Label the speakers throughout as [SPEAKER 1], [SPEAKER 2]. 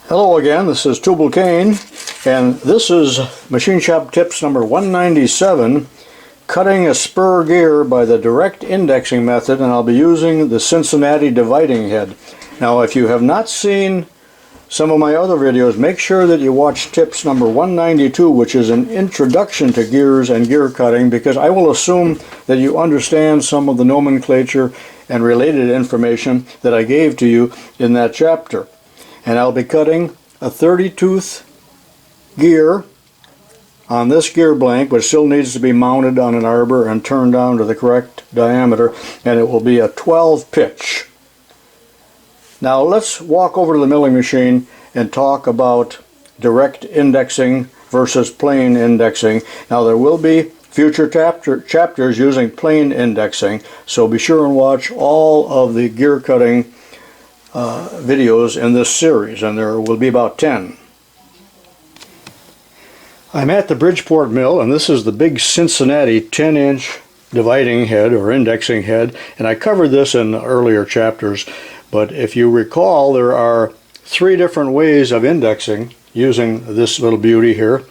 [SPEAKER 1] Hello again, this is Tubalcain, and this is Machine Shop Tips number 197, cutting a spur gear by the direct indexing method, and I'll be using the Cincinnati dividing head. Now if you have not seen some of my other videos, make sure that you watch tips number 192, which is an introduction to gears and gear cutting, because I will assume that you understand some of the nomenclature and related information that I gave to you in that chapter. And I'll be cutting a 30-tooth gear on this gear blank, which still needs to be mounted on an arbor and turned down to the correct diameter, and it will be a 12 pitch. Now let's walk over to the milling machine and talk about direct indexing versus plain indexing. Now there will be future chapters using plain indexing, so be sure and watch all of the gear cutting videos in this series, and there will be about 10. I'm at the Bridgeport mill, and this is the big Cincinnati 10-inch dividing head or indexing head, and I covered this in earlier chapters, but if you recall, there are 3 different ways of indexing using this little beauty here.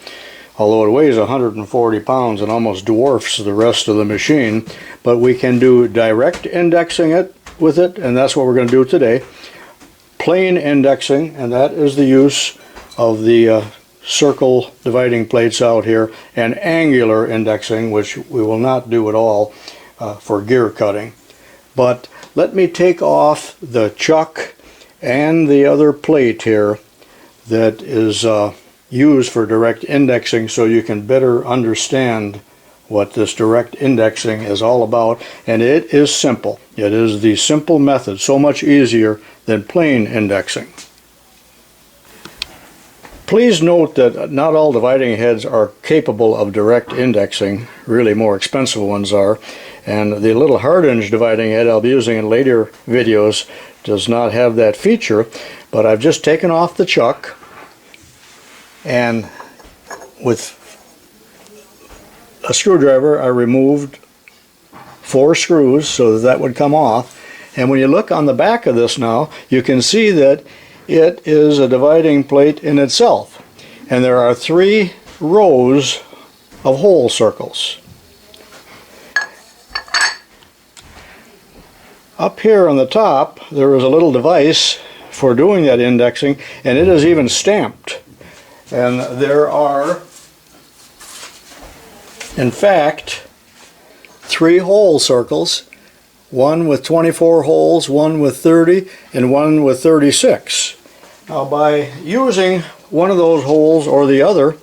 [SPEAKER 1] Although it weighs 140 pounds and almost dwarfs the rest of the machine, but we can do direct indexing with it, and that's what we're going to do today. Plain indexing, and that is the use of the circle dividing plates out here, and angular indexing, which we will not do at all for gear cutting. But let me take off the chuck and the other plate here that is used for direct indexing, so you can better understand what this direct indexing is all about. And it is simple. It is the simple method, so much easier than plain indexing. Please note that not all dividing heads are capable of direct indexing. Really, more expensive ones are. And the little hard-hinge dividing head I'll be using in later videos does not have that feature, but I've just taken off the chuck, and with a screwdriver I removed 4 screws so that would come off. And when you look on the back of this now, you can see that it is a dividing plate in itself, and there are 3 rows of hole circles. Up here on the top there is a little device for doing that indexing, and it is even stamped. And there are, in fact, 3 hole circles, one with 24 holes, one with 30, and one with 36. Now by using one of those holes or the other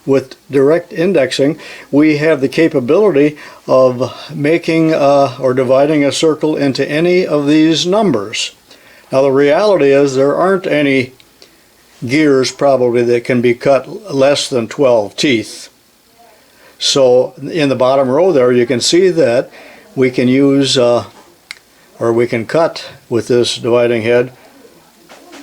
[SPEAKER 1] with direct indexing, we have the capability of making or dividing a circle into any of these numbers. Now the reality is there aren't any gears probably that can be cut less than 12 teeth. So in the bottom row there you can see that we can use or we can cut with this dividing head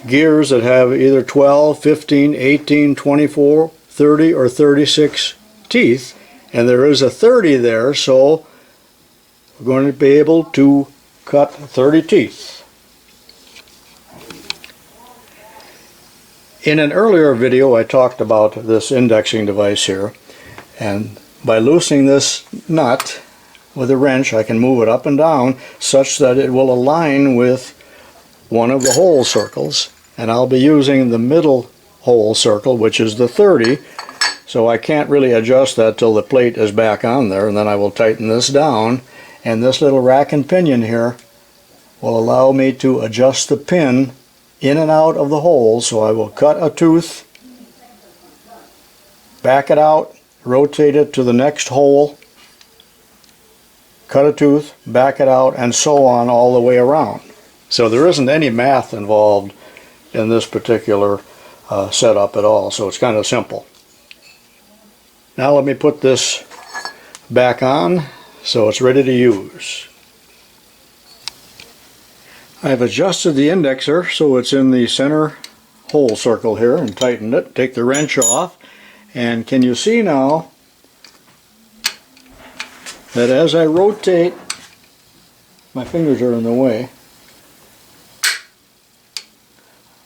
[SPEAKER 1] gears that have either 12, 15, 18, 24, 30 or 36 teeth, and there is a 30 there, so we're going to be able to cut 30 teeth. In an earlier video I talked about this indexing device here, and by loosening this nut with a wrench I can move it up and down such that it will align with one of the hole circles, and I'll be using the middle hole circle, which is the 30, so I can't really adjust that till the plate is back on there, and then I will tighten this down, and this little rack and pinion here will allow me to adjust the pin in and out of the hole. So I will cut a tooth, back it out, rotate it to the next hole, cut a tooth, back it out, and so on all the way around. So there isn't any math involved in this particular setup at all, so it's kind of simple. Now let me put this back on so it's ready to use. I've adjusted the indexer so it's in the center hole circle here and tightened it. Take the wrench off, and can you see now that as I rotate, my fingers are in the way,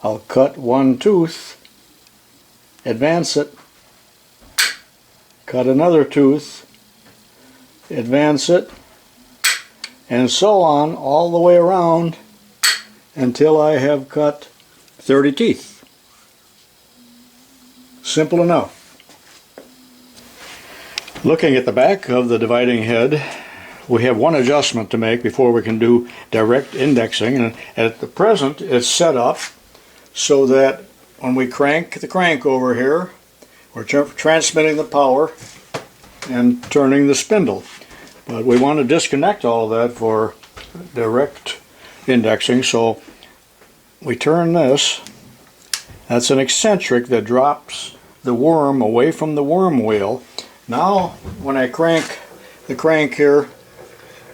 [SPEAKER 1] I'll cut one tooth, advance it, cut another tooth, advance it, and so on all the way around until I have cut 30 teeth. Simple enough. Looking at the back of the dividing head, we have one adjustment to make before we can do direct indexing, and at the present it's set up so that when we crank the crank over here, we're transmitting the power and turning the spindle. But we want to disconnect all of that for direct indexing, so we turn this. That's an eccentric that drops the worm away from the worm wheel. Now when I crank the crank here,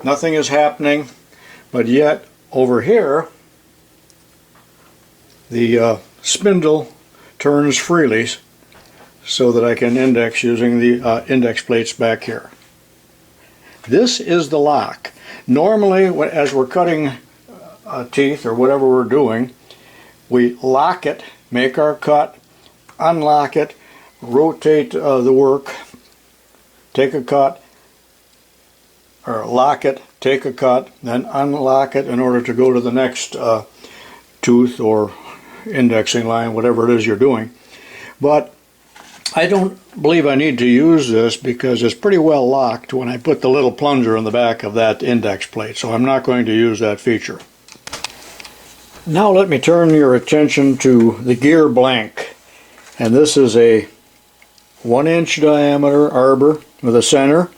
[SPEAKER 1] nothing is happening, but yet over here the spindle turns freely so that I can index using the index plates back here. This is the lock. Normally, as we're cutting teeth or whatever we're doing, we lock it, make our cut, unlock it, rotate the work, take a cut, or lock it, take a cut, then unlock it in order to go to the next tooth or indexing line, whatever it is you're doing. But I don't believe I need to use this because it's pretty well locked when I put the little plunger in the back of that index plate, so I'm not going to use that feature. Now let me turn your attention to the gear blank, and this is a 1-inch diameter arbor with a center,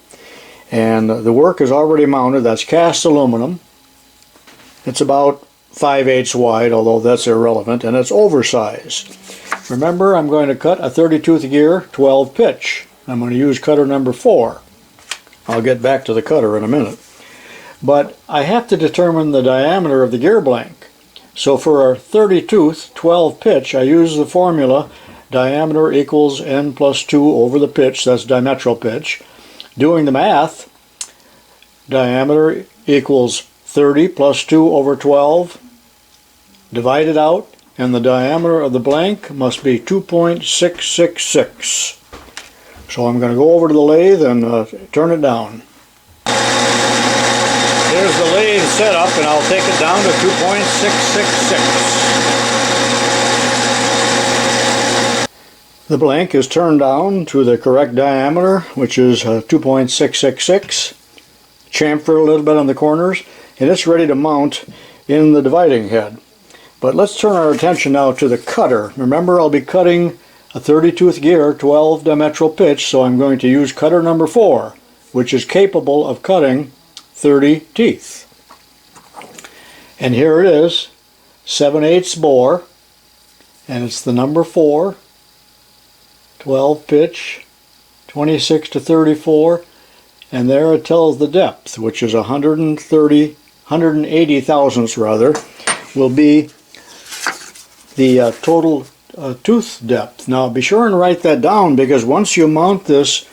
[SPEAKER 1] and the work is already mounted. That's cast aluminum. It's about 5/8 wide, although that's irrelevant, and it's oversized. Remember, I'm going to cut a 30-tooth gear, 12 pitch. I'm going to use cutter number 4. I'll get back to the cutter in a minute. But I have to determine the diameter of the gear blank. So for our 30-tooth, 12 pitch, I use the formula diameter equals n plus 2 over the pitch. That's dimetral pitch. Doing the math, diameter equals 30 plus 2 over 12. Divide it out, and the diameter of the blank must be 2.666. So I'm going to go over to the lathe and turn it down. Here's the lathe set up, and I'll take it down to 2.666. The blank is turned down to the correct diameter, which is 2.666. Chamfer a little bit on the corners, and it's ready to mount in the dividing head. But let's turn our attention now to the cutter. Remember, I'll be cutting a 30-tooth gear, 12 dimetral pitch, so I'm going to use cutter number 4, which is capable of cutting 30 teeth. And here it is, 7/8 bore, and it's the number 4, 12 pitch, 26 to 34, and there it tells the depth, which is 180 thousandths rather, will be the total tooth depth. Now be sure and write that down, because once you mount this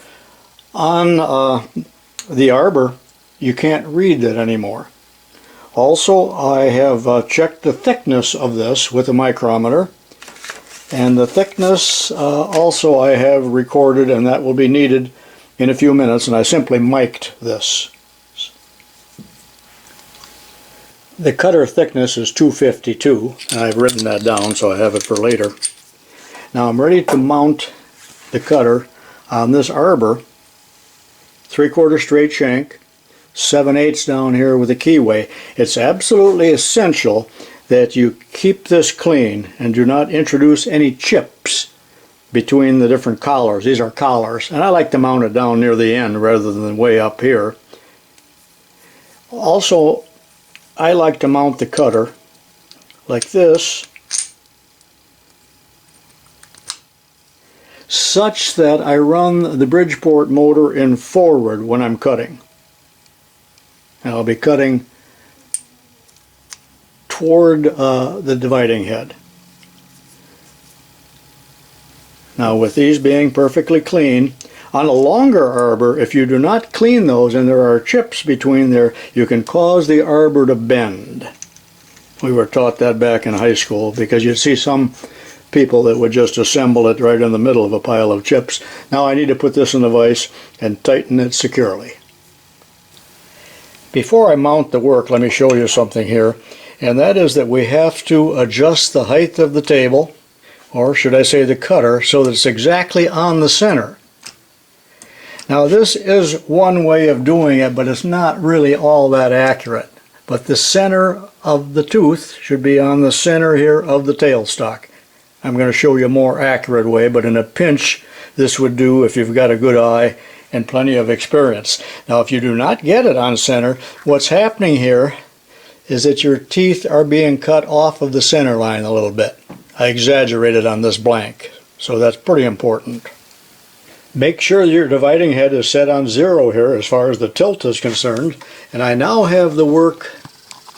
[SPEAKER 1] on the arbor, you can't read that anymore. Also, I have checked the thickness of this with a micrometer, and the thickness also I have recorded, and that will be needed in a few minutes, and I simply mic'd this. The cutter thickness is 252, and I've written that down so I have it for later. Now I'm ready to mount the cutter on this arbor, 3/4 straight shank, 7/8 down here with a keyway. It's absolutely essential that you keep this clean and do not introduce any chips between the different collars. These are collars, and I like to mount it down near the end rather than way up here. Also, I like to mount the cutter like this, such that I run the Bridgeport motor in forward when I'm cutting. And I'll be cutting toward the dividing head. Now, with these being perfectly clean, on a longer arbor, if you do not clean those and there are chips between there, you can cause the arbor to bend. We were taught that back in high school, because you'd see some people that would just assemble it right in the middle of a pile of chips. Now I need to put this in the vise and tighten it securely. Before I mount the work, let me show you something here, and that is that we have to adjust the height of the table, or should I say the cutter, so that it's exactly on the center. Now this is one way of doing it, but it's not really all that accurate. But the center of the tooth should be on the center here of the tailstock. I'm going to show you a more accurate way, but in a pinch this would do if you've got a good eye and plenty of experience. Now if you do not get it on center, what's happening here is that your teeth are being cut off of the center line a little bit. I exaggerated on this blank, so that's pretty important. Make sure your dividing head is set on 0 here as far as the tilt is concerned, and I now have the work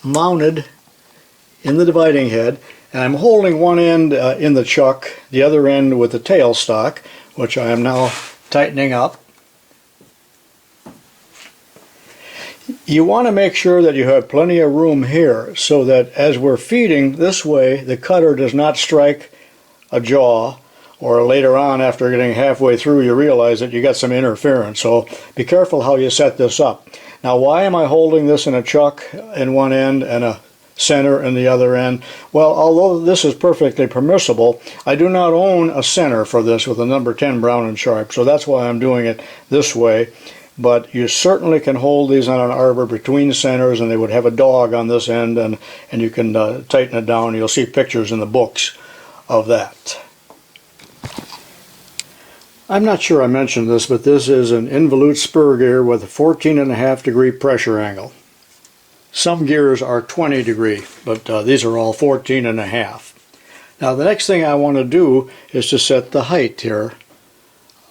[SPEAKER 1] mounted in the dividing head, and I'm holding one end in the chuck, the other end with the tailstock, which I am now tightening up. You want to make sure that you have plenty of room here so that as we're feeding this way, the cutter does not strike a jaw, or later on after getting halfway through you realize that you got some interference. So be careful how you set this up. Now why am I holding this in a chuck in one end and a center in the other end? Well, although this is perfectly permissible, I do not own a center for this with a number 10 Brown and Sharp, so that's why I'm doing it this way. But you certainly can hold these on an arbor between centers, and they would have a dog on this end, and you can tighten it down. You'll see pictures in the books of that. I'm not sure I mentioned this, but this is an involute spur gear with a 14.5 degree pressure angle. Some gears are 20 degree, but these are all 14.5. Now the next thing I want to do is to set the height here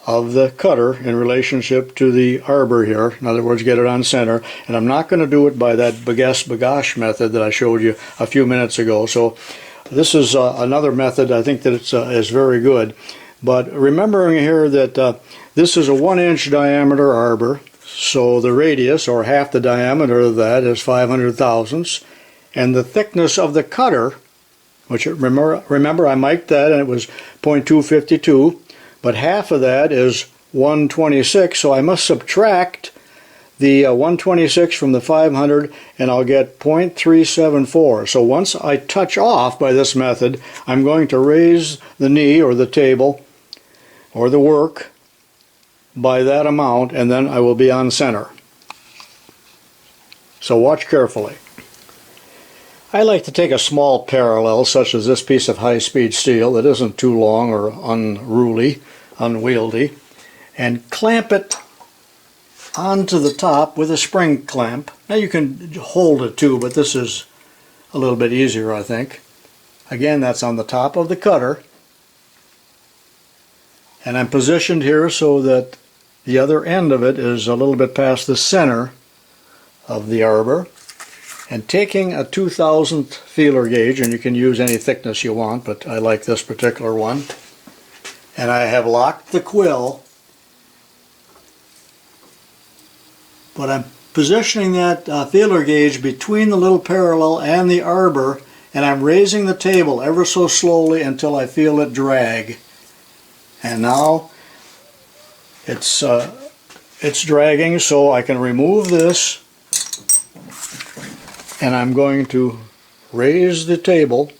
[SPEAKER 1] of the cutter in relationship to the arbor here. In other words, get it on center. And I'm not going to do it by that baguette method that I showed you a few minutes ago. So this is another method. I think that it's is very good. But remembering here that this is a 1-inch diameter arbor, so the radius, or half the diameter of that, is 500 thousandths, and the thickness of the cutter, which remember I mic'd that and it was 0.252, but half of that is 126, so I must subtract the 126 from the 500 and I'll get 0.374. So once I touch off by this method, I'm going to raise the knee or the table or the work by that amount, and then I will be on center. So watch carefully. I like to take a small parallel, such as this piece of high-speed steel that isn't too long or unwieldy, and clamp it onto the top with a spring clamp. Now you can hold it too, but this is a little bit easier, I think. Again, that's on the top of the cutter, and I'm positioned here so that the other end of it is a little bit past the center of the arbor. And taking a 2,000th feeler gauge, and you can use any thickness you want, but I like this particular one, and I have locked the quill, but I'm positioning that feeler gauge between the little parallel and the arbor, and I'm raising the table ever so slowly until I feel it drag. And now it's dragging, so I can remove this, and I'm going to raise the table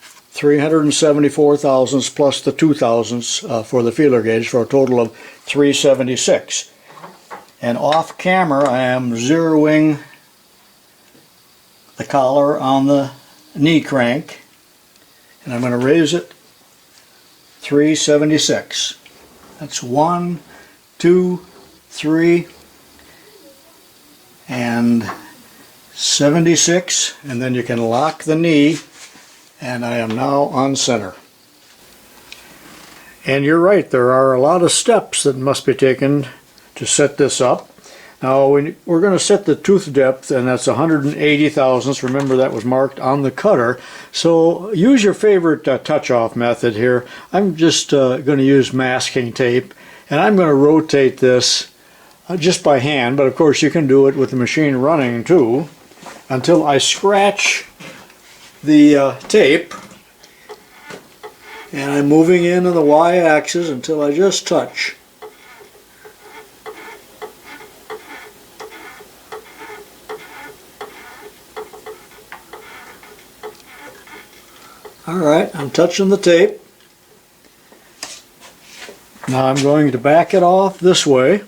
[SPEAKER 1] 374 thousandths plus the 2 thousandths for the feeler gauge, for a total of 376. And off camera I am zeroing the collar on the knee crank, and I'm going to raise it 376. That's 1, 2, 3, and 76, and then you can lock the knee, and I am now on center. And you're right, there are a lot of steps that must be taken to set this up. Now we're going to set the tooth depth, and that's 180 thousandths. Remember, that was marked on the cutter. So use your favorite touch-off method here. I'm just going to use masking tape, and I'm going to rotate this just by hand, but of course you can do it with the machine running too, until I scratch the tape, and I'm moving in on the y-axis until I just touch. Alright, I'm touching the tape. Now I'm going to back it off this way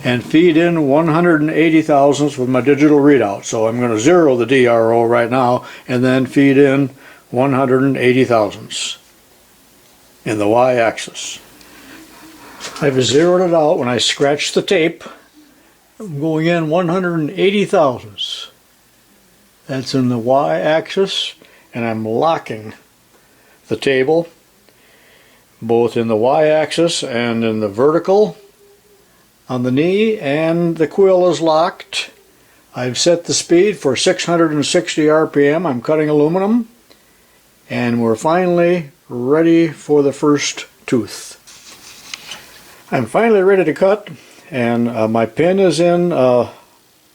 [SPEAKER 1] and feed in 180 thousandths with my digital readout. So I'm going to zero the DRO right now and then feed in 180 thousandths in the y-axis. I've zeroed it out. When I scratch the tape, I'm going in 180 thousandths. That's in the y-axis, and I'm locking the table both in the y-axis and in the vertical on the knee, and the quill is locked. I've set the speed for 660 RPM. I'm cutting aluminum, and we're finally ready for the first tooth. I'm finally ready to cut, and my pin is in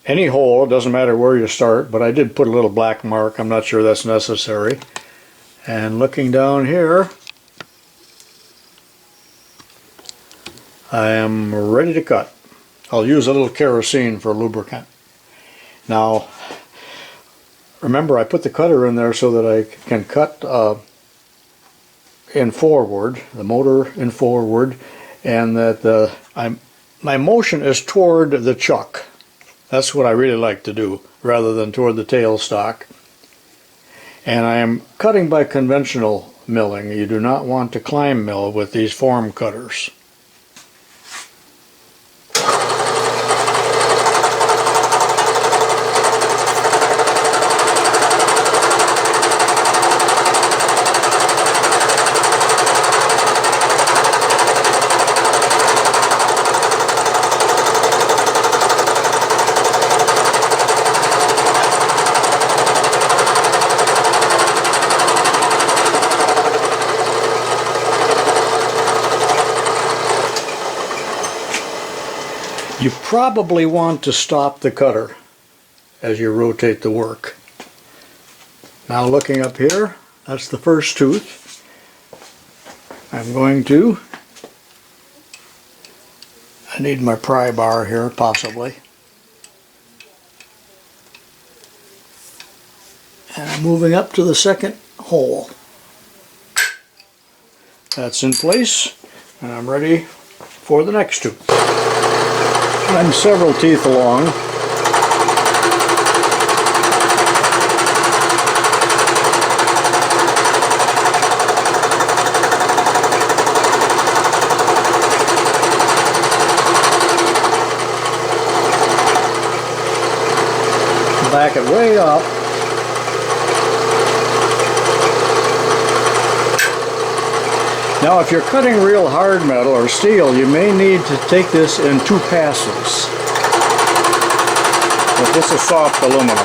[SPEAKER 1] any hole. It doesn't matter where you start, but I did put a little black mark. I'm not sure that's necessary. And looking down here, I am ready to cut. I'll use a little kerosene for lubricant. Now, remember, I put the cutter in there so that I can cut in forward, the motor in forward, and that my motion is toward the chuck. That's what I really like to do, rather than toward the tailstock. And I am cutting by conventional milling. You do not want to climb mill with these form cutters. You probably want to stop the cutter as you rotate the work. Now looking up here, that's the first tooth. I'm going to, I need my pry bar here possibly. And I'm moving up to the second hole. That's in place, and I'm ready for the next tooth. I'm several teeth along. Back it way up. Now if you're cutting real hard metal or steel, you may need to take this in 2 passes. But this is soft aluminum.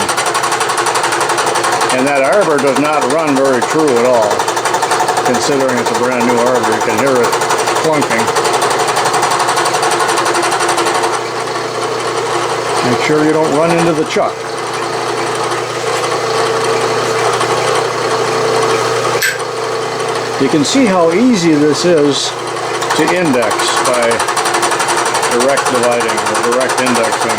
[SPEAKER 1] And that Arbor does not run very true at all. Considering it's a brand new Arbor, you can hear it clunking. Make sure you don't run into the chuck. You can see how easy this is to index by direct dividing or direct indexing.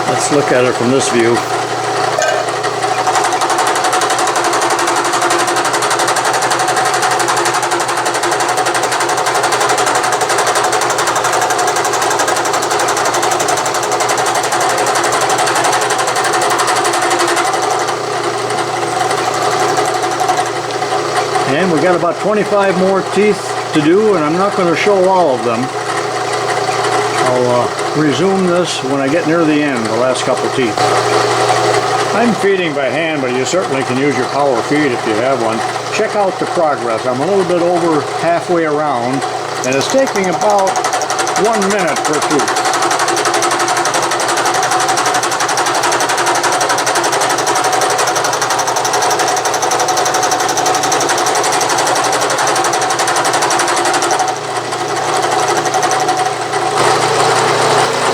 [SPEAKER 1] Let's look at it from this view. And we got about 25 more teeth to do, and I'm not going to show all of them. I'll resume this when I get near the end, the last couple teeth. I'm feeding by hand, but you certainly can use your power feed if you have one. Check out the progress. I'm a little bit over halfway around, and it's taking about 1 minute per tooth.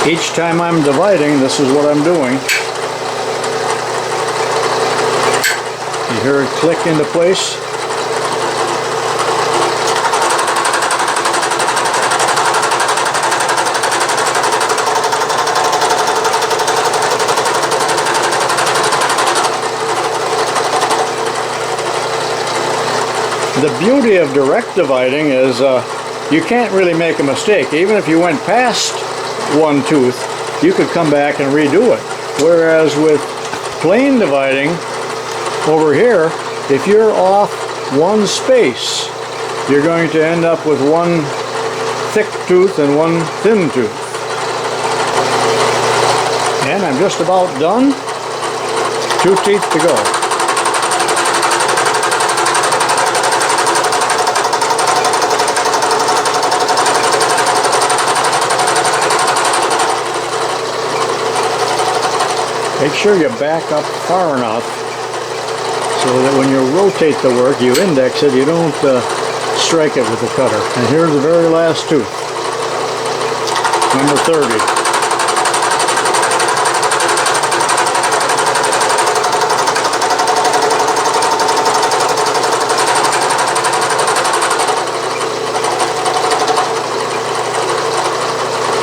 [SPEAKER 1] Each time I'm dividing, this is what I'm doing. You hear it click into place. The beauty of direct dividing is you can't really make a mistake. Even if you went past one tooth, you could come back and redo it. Whereas with plain dividing, over here, if you're off one space, you're going to end up with one thick tooth and one thin tooth. And I'm just about done. 2 teeth to go. Make sure you back up far enough so that when you rotate the work, you index it, you don't strike it with the cutter. And here's the very last tooth, number 30.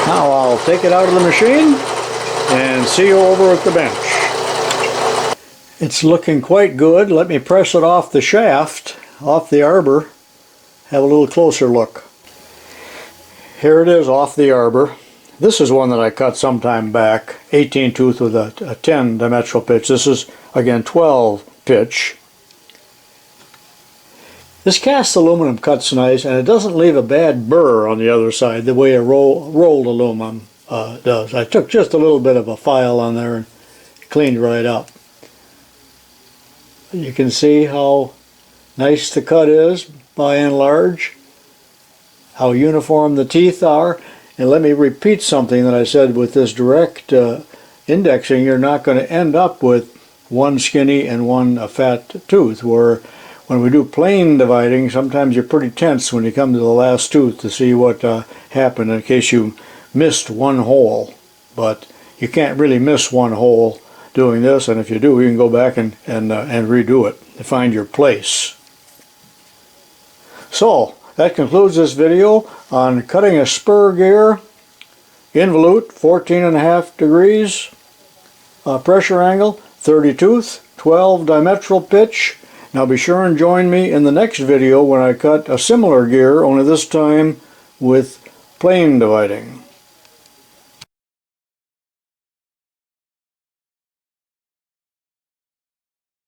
[SPEAKER 1] Now I'll take it out of the machine and see you over at the bench. It's looking quite good. Let me press it off the shaft, off the arbor. Have a little closer look. Here it is off the arbor. This is one that I cut some time back, 18 tooth with a 10 dimensional pitch. This is again 12 pitch. This cast aluminum cuts nice, and it doesn't leave a bad burr on the other side the way a rolled aluminum does. I took just a little bit of a file on there and cleaned right up. You can see how nice the cut is by and large, how uniform the teeth are. And let me repeat something that I said: with this direct indexing, you're not going to end up with one skinny and one fat tooth, where when we do plain dividing, sometimes you're pretty tense when you come to the last tooth to see what happened in case you missed one hole. But you can't really miss one hole doing this, and if you do, you can go back and redo it to find your place. So that concludes this video on cutting a spur gear, involute, 14.5 degrees pressure angle, 30 tooth, 12 diametral pitch. Now be sure and join me in the next video when I cut a similar gear, only this time with plain dividing.